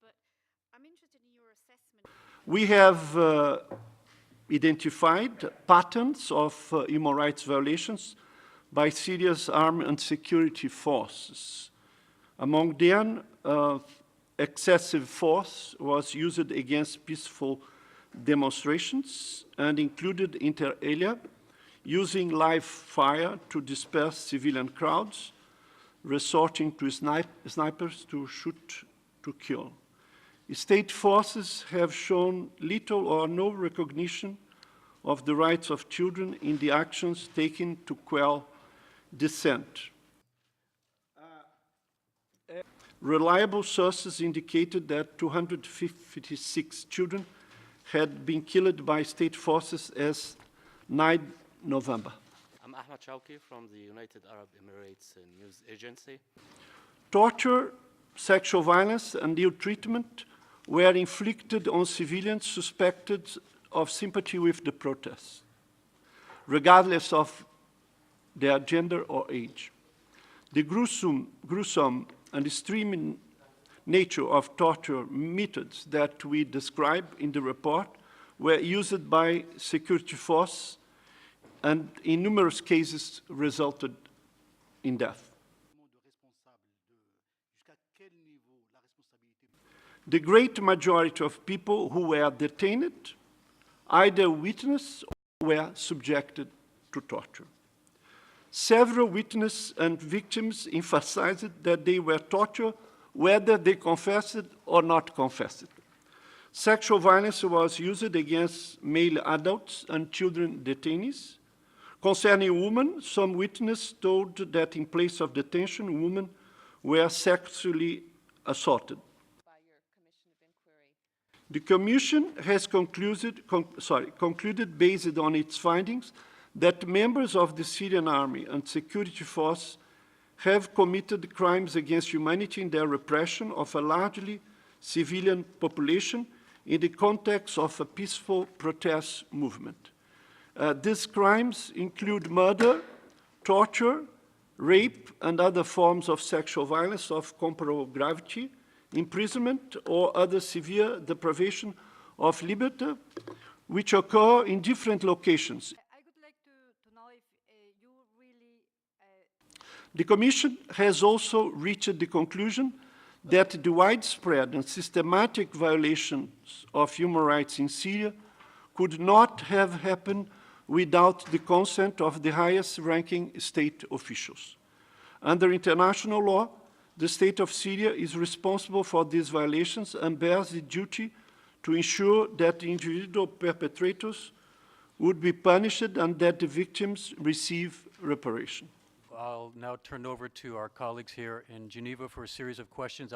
but I'm interested in your assessment. We have identified patterns of human rights violations by Syria's armed and security forces. Among them, excessive force was used against peaceful demonstrations and included, inter alia, using live fire to disperse civilian crowds, resorting to snipers to shoot to kill. State forces have shown little or no recognition of the rights of children in the actions taken to quell dissent. Reliable sources indicated that 256 children had been killed by state forces as 9 November. I'm Ahmed Shawki from the United Arab Emirates News Agency. Torture, sexual violence, and ill treatment were inflicted on civilians suspected of sympathy with the protests, regardless of their gender or age. The gruesome and extreme nature of torture methods that we describe in the report were used by security forces and in numerous cases resulted in death. The great majority of people who were detained either witnessed or were subjected to torture. Several witnesses and victims emphasized that they were tortured whether they confessed or not confessed. Sexual violence was used against male adults and children detainees. Concerning women, some witnesses told that in place of detention, women were sexually assaulted. The Commission has concluded based on its findings that members of the Syrian army and security force have committed crimes against humanity in their repression of a largely civilian population in the context of a peaceful protest movement. These crimes include murder, torture, rape, and other forms of sexual violence of comparable gravity, imprisonment, or other severe deprivation of liberty, which occur in different locations. I would like to know if you really... The Commission has also reached the conclusion that the widespread and systematic violations of human rights in Syria could not have happened without the consent of the highest-ranking state officials. Under international law, the state of Syria is responsible for these violations and bears the duty to ensure that the individual perpetrators would be punished and that the victims receive reparation. I'll now turn over to our colleagues here in Geneva for a series of questions.